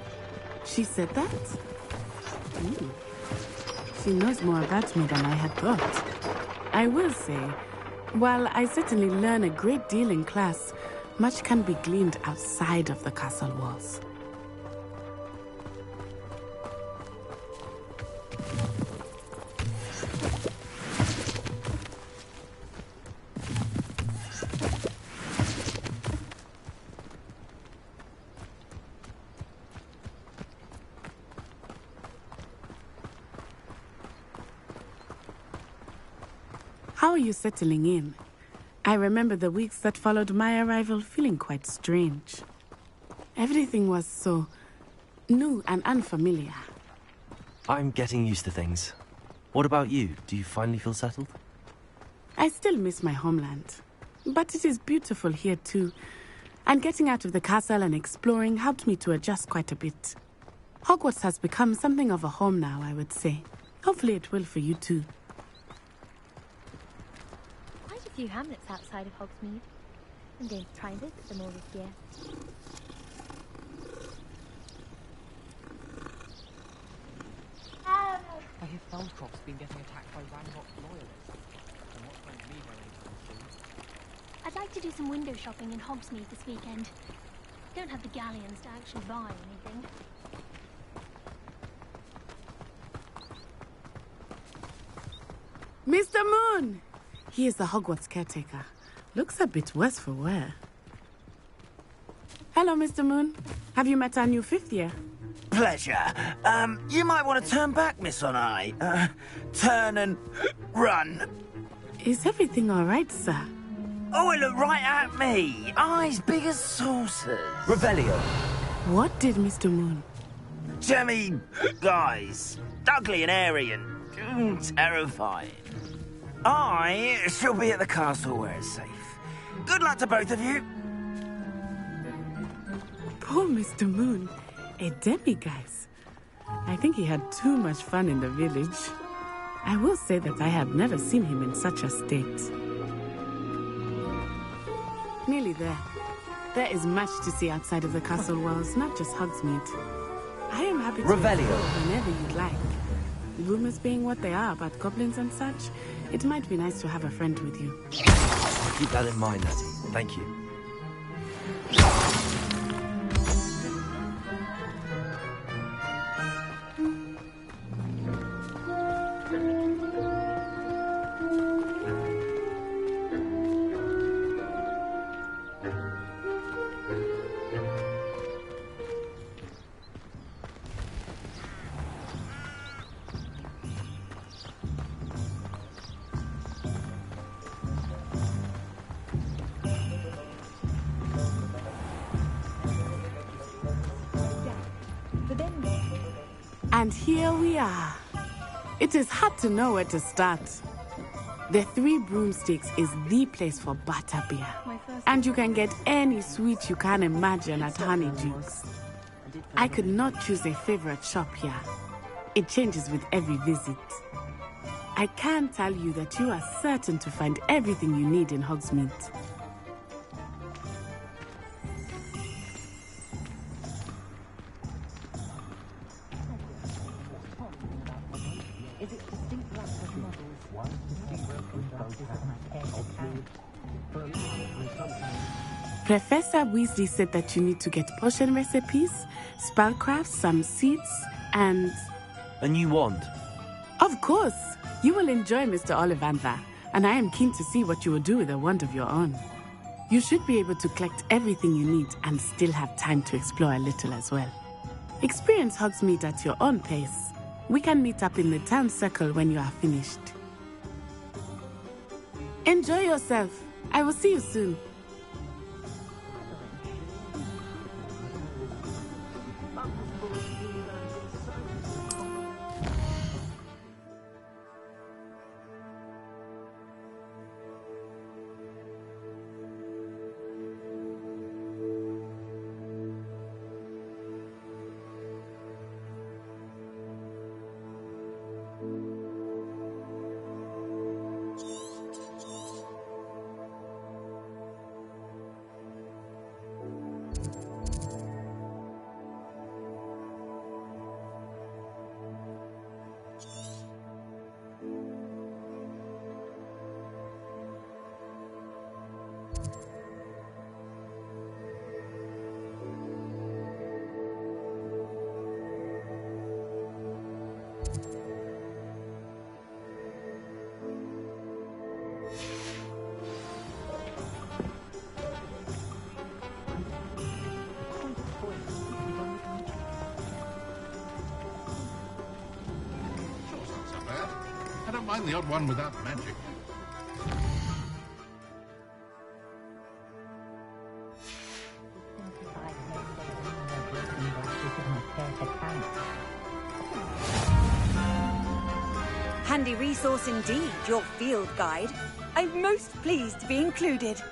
She said that? Ooh. She knows more about me than I had thought. I will say, while I certainly learn a great deal in class, much can be gleaned outside of the castle walls. How are you settling in? I remember the weeks that followed my arrival feeling quite strange. Everything was so new and unfamiliar. I'm getting used to things. What about you? Do you finally feel settled? I still miss my homeland, but it is beautiful here too. And getting out of the castle and exploring helped me to adjust quite a bit. Hogwarts has become something of a home now, I would say. Hopefully it will for you too. Quite a few hamlets outside of Hogsmeade. I'm going to try and visit them all this year. I hear Feldcroft's been getting attacked by Ranrock loyalists. I'm not going to leave her anytime soon. I'd like to do some window shopping in Hogsmeade this weekend. Don't have the galleons to actually buy anything. Mr. Moon! He is the Hogwarts caretaker. Looks a bit worse for wear. Hello, Mr. Moon. Have you met our new fifth year? Pleasure. You might want to turn back, Miss Onai. Turn and run. Is everything all right, sir? Oh, it looked right at me. Eyes big as saucers. Revelio. What did Mr. Moon? Jemmy guys. Ugly and airy and terrifying. I shall be at the castle where it's safe. Good luck to both of you. Poor Mr. Moon. A demiguise. I think he had too much fun in the village. I will say that I have never seen him in such a state. Nearly there. There is much to see outside of the castle walls, not just Hogsmeade. I am happy to Revelio. explore whenever you'd like. Rumors being what they are about goblins and such, it might be nice to have a friend with you. I'll keep that in mind, Natty. Thank you. And here we are. It is hard to know where to start. The Three Broomsticks is the place for butterbeer. And you can get any sweet you can imagine at Honeydews. I could not choose a favorite shop here. It changes with every visit. I can tell you that you are certain to find everything you need in Hogsmeade. Professor Weasley said that you need to get potion recipes, spellcrafts, some seeds, and... A new wand. Of course! You will enjoy Mr. Ollivander, and I am keen to see what you will do with a wand of your own. You should be able to collect everything you need and still have time to explore a little as well. Experience Hogsmeade at your own pace. We can meet up in the town circle when you are finished. Enjoy yourself. I will see you soon. I don't mind the odd one without magic. Handy resource indeed, your field guide. I'm most pleased to be included.